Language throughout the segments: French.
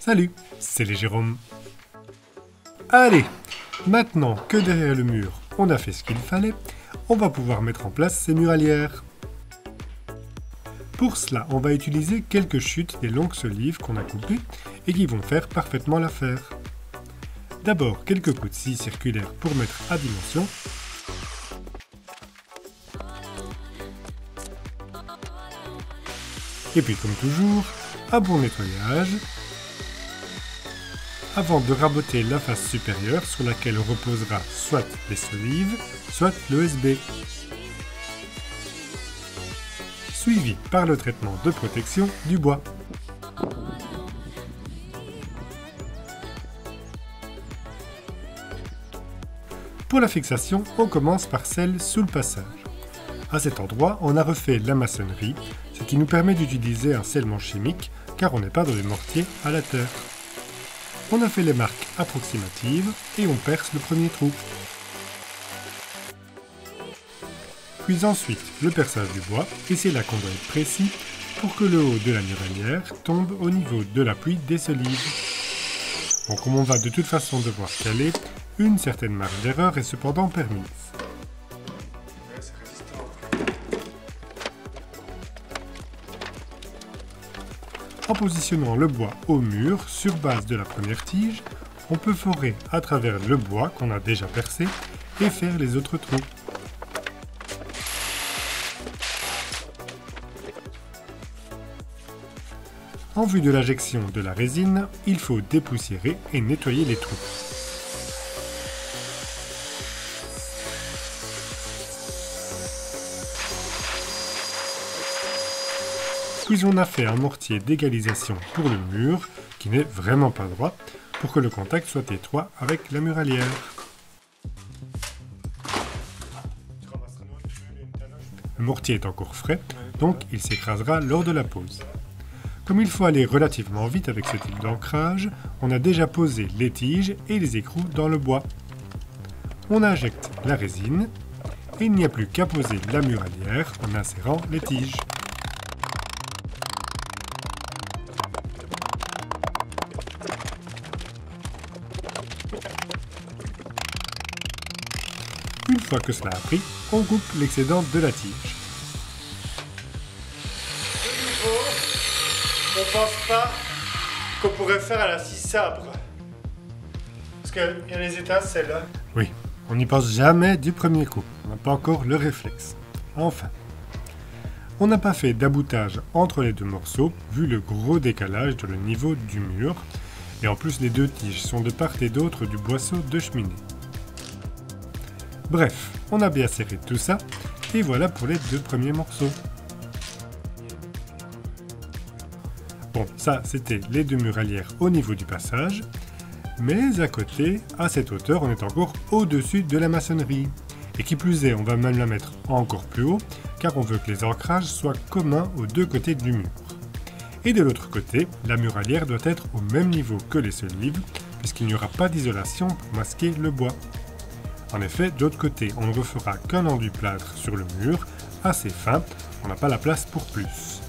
Salut, c'est les Jérôme. Allez, maintenant que derrière le mur, on a fait ce qu'il fallait, on va pouvoir mettre en place ces muralières. Pour cela, on va utiliser quelques chutes des longues solives qu'on a coupées et qui vont faire parfaitement l'affaire. D'abord, quelques coups de scie circulaires pour mettre à dimension. Et puis, comme toujours, un bon nettoyage. Avant de raboter la face supérieure sur laquelle reposera soit les solives, soit l'ESB. Suivi par le traitement de protection du bois. Pour la fixation, on commence par celle sous le passage. À cet endroit, on a refait la maçonnerie, ce qui nous permet d'utiliser un scellement chimique, car on n'est pas dans le mortier à la terre. On a fait les marques approximatives et on perce le premier trou. Puis ensuite le perçage du bois, et c'est là qu'on doit être précis pour que le haut de la muralière tombe au niveau de l'appui des solives. Bon, comme on va de toute façon devoir caler, une certaine marge d'erreur est cependant permise. En positionnant le bois au mur, sur base de la première tige, on peut forer à travers le bois qu'on a déjà percé et faire les autres trous. En vue de l'injection de la résine, il faut dépoussiérer et nettoyer les trous. Puis on a fait un mortier d'égalisation pour le mur, qui n'est vraiment pas droit, pour que le contact soit étroit avec la muralière. Le mortier est encore frais, donc il s'écrasera lors de la pose. Comme il faut aller relativement vite avec ce type d'ancrage, on a déjà posé les tiges et les écrous dans le bois. On injecte la résine, et il n'y a plus qu'à poser la muralière en insérant les tiges. Une fois que cela a pris, on coupe l'excédent de la tige. On pense pas qu'on pourrait faire à la scie sabre. Parce qu'il y a les étincelles là. Oui, on n'y pense jamais du premier coup. On n'a pas encore le réflexe. Enfin. On n'a pas fait d'aboutage entre les deux morceaux, vu le gros décalage dans le niveau du mur. Et en plus, les deux tiges sont de part et d'autre du boisseau de cheminée. Bref, on a bien serré tout ça, et voilà pour les deux premiers morceaux. Bon, ça c'était les deux muralières au niveau du passage, mais à côté, à cette hauteur, on est encore au-dessus de la maçonnerie. Et qui plus est, on va même la mettre encore plus haut, car on veut que les ancrages soient communs aux deux côtés du mur. Et de l'autre côté, la muralière doit être au même niveau que les solives, puisqu'il n'y aura pas d'isolation pour masquer le bois. En effet, de l'autre côté, on ne refera qu'un enduit plâtre sur le mur, assez fin, on n'a pas la place pour plus.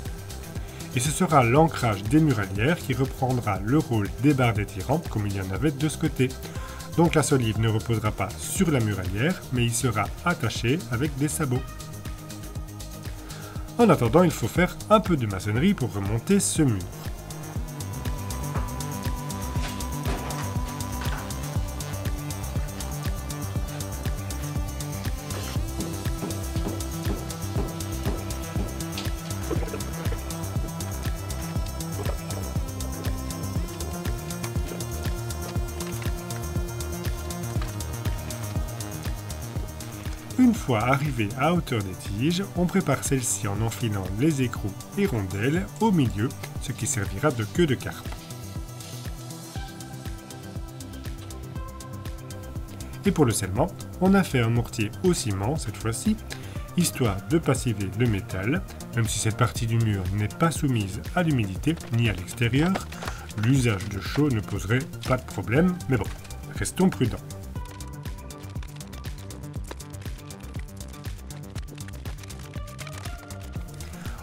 Et ce sera l'ancrage des muralières qui reprendra le rôle des barres d'étirant, comme il y en avait de ce côté. Donc la solive ne reposera pas sur la muralière, mais il sera attaché avec des sabots. En attendant, il faut faire un peu de maçonnerie pour remonter ce mur. Une fois arrivé à hauteur des tiges, on prépare celle-ci en enfilant les écrous et rondelles au milieu, ce qui servira de queue de carpe. Et pour le scellement, on a fait un mortier au ciment cette fois-ci, histoire de passiver le métal, même si cette partie du mur n'est pas soumise à l'humidité ni à l'extérieur, l'usage de chaux ne poserait pas de problème, mais bon, restons prudents.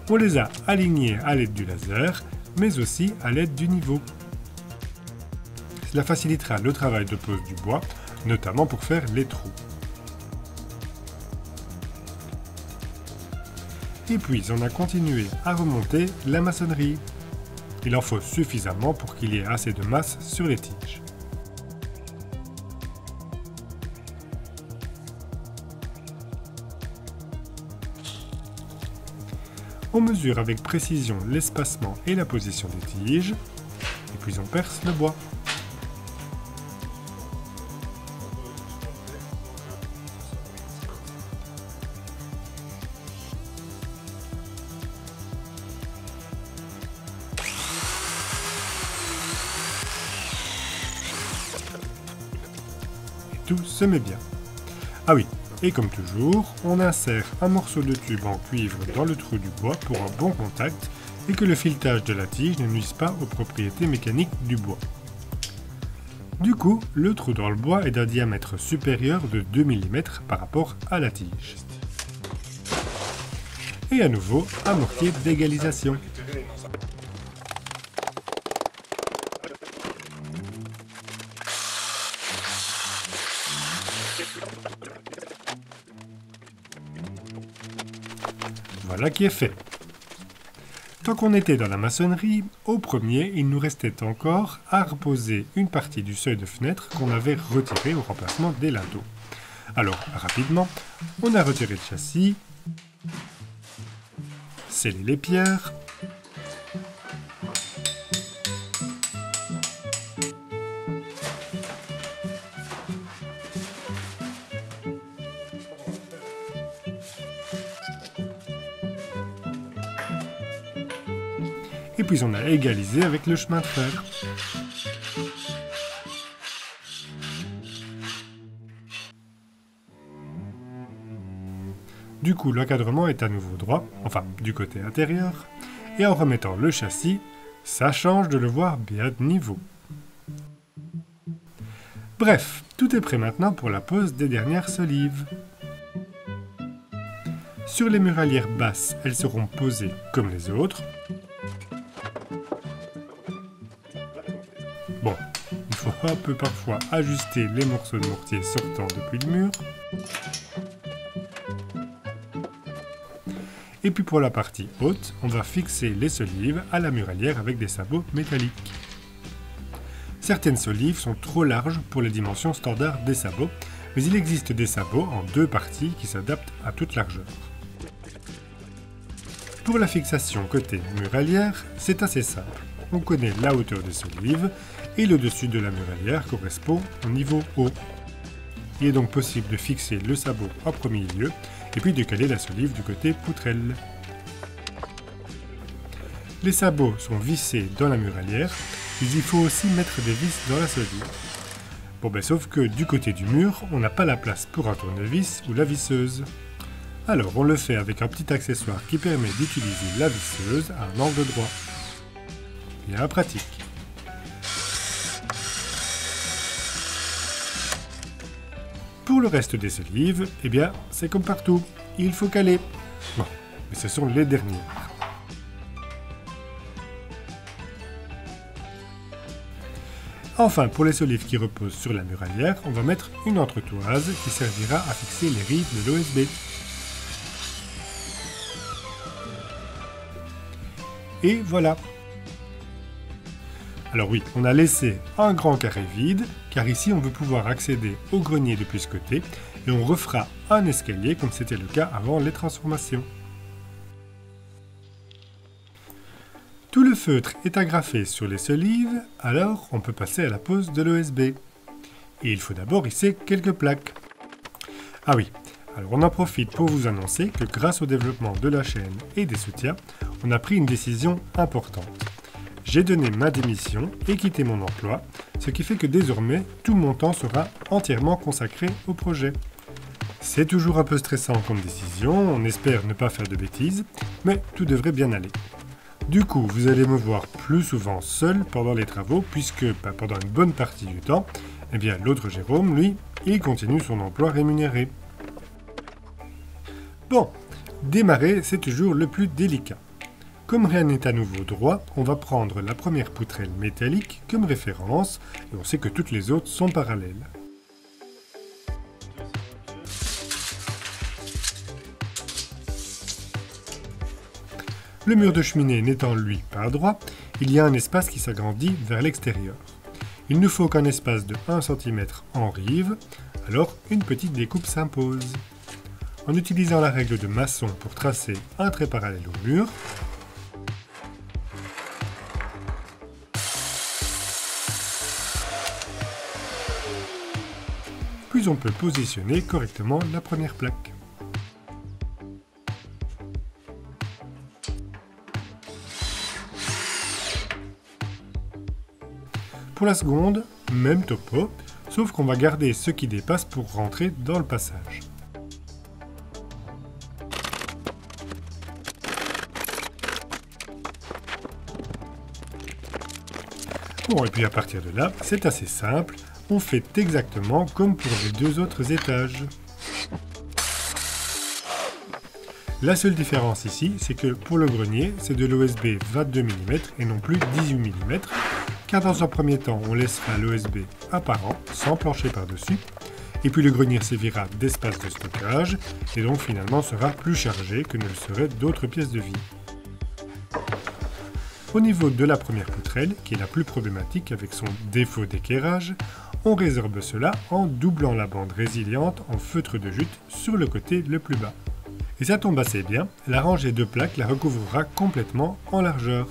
On les a alignés à l'aide du laser, mais aussi à l'aide du niveau. cela facilitera le travail de pose du bois, notamment pour faire les trous. Et puis on a continué à remonter la maçonnerie. Il en faut suffisamment pour qu'il y ait assez de masse sur les tiges. On mesure avec précision l'espacement et la position des tiges, et puis on perce le bois. Tout se met bien. Ah oui, et comme toujours, on insère un morceau de tube en cuivre dans le trou du bois pour un bon contact et que le filetage de la tige ne nuise pas aux propriétés mécaniques du bois. Du coup, le trou dans le bois est d'un diamètre supérieur de 2 mm par rapport à la tige. Et à nouveau, un mortier d'égalisation. Voilà qui est fait. Tant qu'on était dans la maçonnerie, au premier, il nous restait encore à reposer une partie du seuil de fenêtre qu'on avait retiré au remplacement des linteaux. Alors, rapidement, on a retiré le châssis, scellé les pierres, et puis on a égalisé avec le chemin de fer. Du coup, l'encadrement est à nouveau droit, enfin du côté intérieur, et en remettant le châssis, ça change de le voir bien de niveau. Bref, tout est prêt maintenant pour la pose des dernières solives. Sur les muralières basses, elles seront posées comme les autres. Bon, il faut un peu parfois ajuster les morceaux de mortier sortant depuis le mur. Et puis pour la partie haute, on va fixer les solives à la muralière avec des sabots métalliques. Certaines solives sont trop larges pour les dimensions standards des sabots, mais il existe des sabots en deux parties qui s'adaptent à toute largeur. Pour la fixation côté muralière, c'est assez simple. On connaît la hauteur des solives et le dessus de la muralière correspond au niveau haut. Il est donc possible de fixer le sabot en premier lieu et puis de caler la solive du côté poutrelle. Les sabots sont vissés dans la muralière, mais il faut aussi mettre des vis dans la solive. Bon sauf que du côté du mur, on n'a pas la place pour un tournevis ou la visseuse. Alors on le fait avec un petit accessoire qui permet d'utiliser la visseuse à un angle droit. Bien pratique. Pour le reste des solives, eh bien, c'est comme partout, il faut caler. Bon, mais ce sont les dernières. Enfin, pour les solives qui reposent sur la muralière, on va mettre une entretoise qui servira à fixer les rives de l'OSB. Et voilà. Alors oui, on a laissé un grand carré vide, car ici on veut pouvoir accéder au grenier depuis ce côté, et on refera un escalier comme c'était le cas avant les transformations. Tout le feutre est agrafé sur les solives, alors on peut passer à la pose de l'OSB. Et il faut d'abord hisser quelques plaques. Ah oui, alors on en profite pour vous annoncer que grâce au développement de la chaîne et des soutiens, on a pris une décision importante. J'ai donné ma démission et quitté mon emploi, ce qui fait que désormais, tout mon temps sera entièrement consacré au projet. C'est toujours un peu stressant comme décision, on espère ne pas faire de bêtises, mais tout devrait bien aller. Du coup, vous allez me voir plus souvent seul pendant les travaux, puisque pendant une bonne partie du temps, eh bien l'autre Jérôme, lui, il continue son emploi rémunéré. Bon, démarrer, c'est toujours le plus délicat. Comme rien n'est à nouveau droit, on va prendre la première poutrelle métallique comme référence, et on sait que toutes les autres sont parallèles. Le mur de cheminée n'étant lui pas droit, il y a un espace qui s'agrandit vers l'extérieur. Il ne faut qu'un espace de 1 cm en rive, alors une petite découpe s'impose. En utilisant la règle de maçon pour tracer un trait parallèle au mur, plus on peut positionner correctement la première plaque. Pour la seconde, même topo, sauf qu'on va garder ce qui dépasse pour rentrer dans le passage. Bon, et puis à partir de là, c'est assez simple, on fait exactement comme pour les deux autres étages. La seule différence ici, c'est que pour le grenier, c'est de l'OSB 22 mm et non plus 18 mm, car dans un premier temps, on laissera l'OSB apparent, sans plancher par-dessus, et puis le grenier servira d'espace de stockage, et donc finalement sera plus chargé que ne le seraient d'autres pièces de vie. Au niveau de la première poutrelle, qui est la plus problématique avec son défaut d'équerrage, on résorbe cela en doublant la bande résiliente en feutre de jute sur le côté le plus bas. Et ça tombe assez bien, la rangée de plaques la recouvrera complètement en largeur.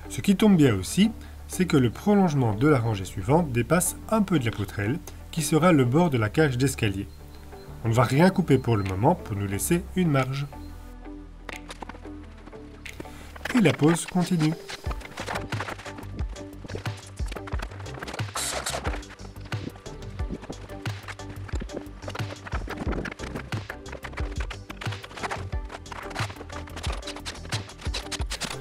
Ce qui tombe bien aussi, c'est que le prolongement de la rangée suivante dépasse un peu de la poutrelle, qui sera le bord de la cage d'escalier. On ne va rien couper pour le moment pour nous laisser une marge. Et la pose continue.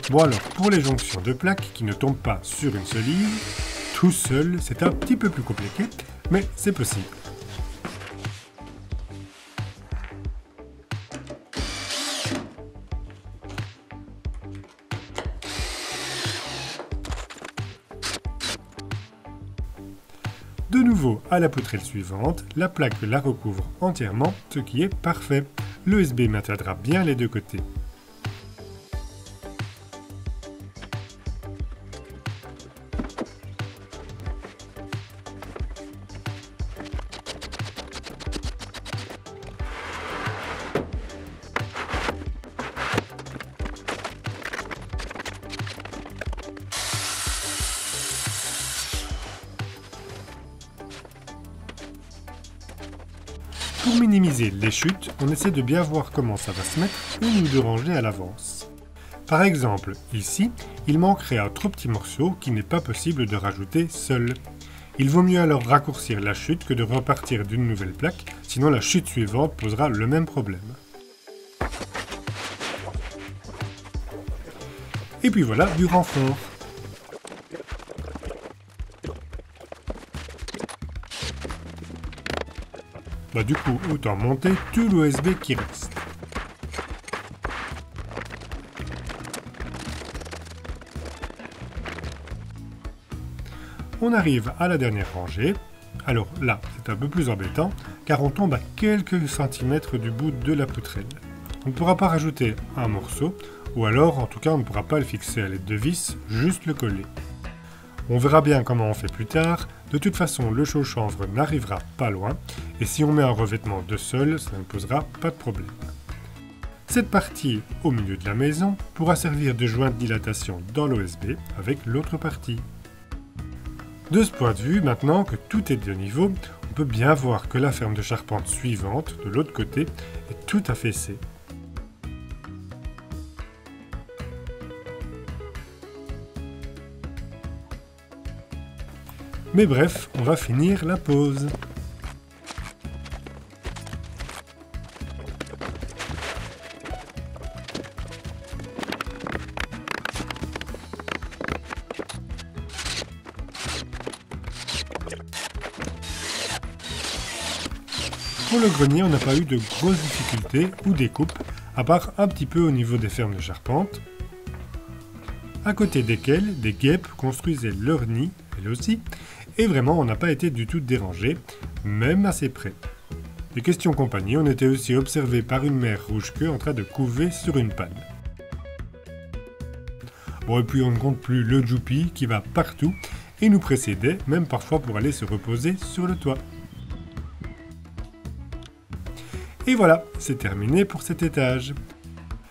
Bon alors, pour les jonctions de plaques qui ne tombent pas sur une solive, tout seul, c'est un petit peu plus compliqué, mais c'est possible. De nouveau, à la poutrelle suivante, la plaque la recouvre entièrement, ce qui est parfait. L'OSB maintiendra bien les deux côtés. Pour minimiser les chutes, on essaie de bien voir comment ça va se mettre une ou deux rangées à l'avance. Par exemple, ici, il manquerait un trop petit morceau qui n'est pas possible de rajouter seul. Il vaut mieux alors raccourcir la chute que de repartir d'une nouvelle plaque, sinon la chute suivante posera le même problème. Et puis voilà du renfort. Du coup, autant monter tout l'OSB qui reste. On arrive à la dernière rangée. Alors là, c'est un peu plus embêtant, car on tombe à quelques centimètres du bout de la poutrelle. On ne pourra pas rajouter un morceau, ou alors, en tout cas, on ne pourra pas le fixer à l'aide de vis, juste le coller. On verra bien comment on fait plus tard. De toute façon, le chaud-chanvre n'arrivera pas loin, et si on met un revêtement de sol, ça ne posera pas de problème. Cette partie, au milieu de la maison, pourra servir de joint de dilatation dans l'OSB avec l'autre partie. De ce point de vue, maintenant que tout est de niveau, on peut bien voir que la ferme de charpente suivante, de l'autre côté, est tout affaissée. Mais bref, on va finir la pose. Pour le grenier, on n'a pas eu de grosses difficultés ou découpes, à part un petit peu au niveau des fermes de charpente. à côté desquelles des guêpes construisaient leur nid, elles aussi, et vraiment on n'a pas été du tout dérangé, même assez près. Et question compagnie, on était aussi observé par une mère rouge-queue en train de couver sur une panne. Bon, et puis on ne compte plus le Joupi qui va partout et nous précédait, même parfois pour aller se reposer sur le toit. Et voilà, c'est terminé pour cet étage.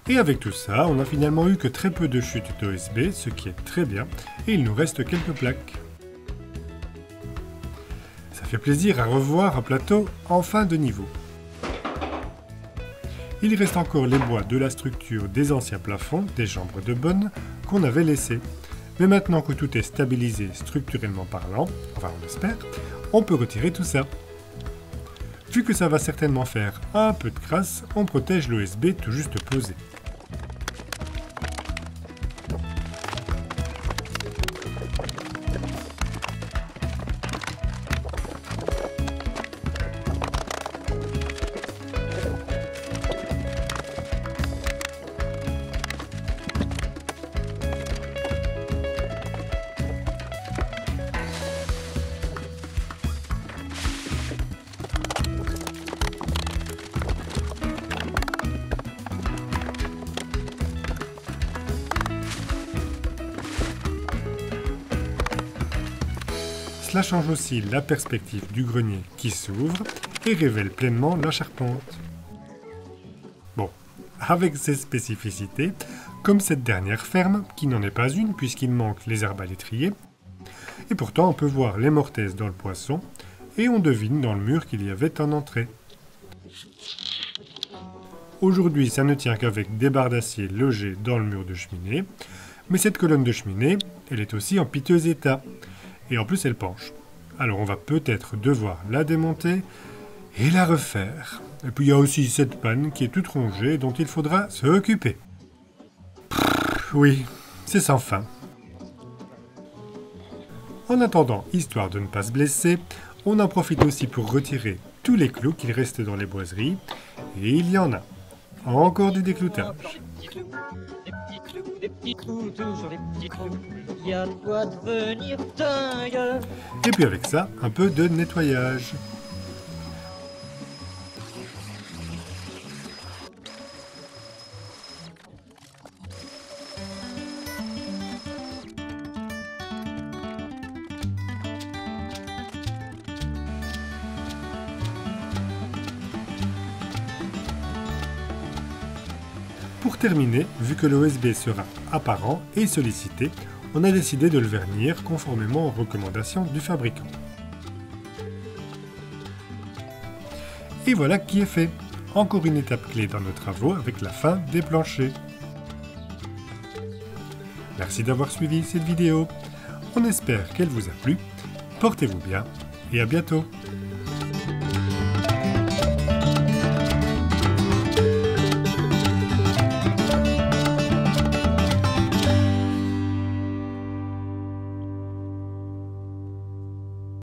Et avec tout ça, on n'a finalement eu que très peu de chutes d'OSB, ce qui est très bien, et il nous reste quelques plaques. Ça fait plaisir à revoir un plateau en fin de niveau. Il reste encore les bois de la structure des anciens plafonds, des chambres de bonne, qu'on avait laissés. Mais maintenant que tout est stabilisé structurellement parlant, enfin on l'espère, on peut retirer tout ça. Vu que ça va certainement faire un peu de crasse, on protège l'OSB tout juste posé. Cela change aussi la perspective du grenier qui s'ouvre et révèle pleinement la charpente. Bon, avec ses spécificités, comme cette dernière ferme, qui n'en est pas une puisqu'il manque les arbalétriers, et pourtant on peut voir les mortaises dans le poisson, et on devine dans le mur qu'il y avait en entrée. Aujourd'hui, ça ne tient qu'avec des barres d'acier logées dans le mur de cheminée, mais cette colonne de cheminée, elle est aussi en piteux état. Et en plus elle penche. Alors on va peut-être devoir la démonter et la refaire. Et puis il y a aussi cette panne qui est toute rongée dont il faudra s'occuper. Oui, c'est sans fin. En attendant, histoire de ne pas se blesser, on en profite aussi pour retirer tous les clous qu'il reste dans les boiseries. Et il y en a. Encore du décloutage. Des petits clous, toujours les petits clous. Il y a de quoi devenir dingue. Et puis avec ça, un peu de nettoyage. Pour terminer, vu que l'OSB sera apparent et sollicité, on a décidé de le vernir conformément aux recommandations du fabricant. Et voilà qui est fait. Encore une étape clé dans nos travaux avec la fin des planchers. Merci d'avoir suivi cette vidéo. On espère qu'elle vous a plu. Portez-vous bien et à bientôt.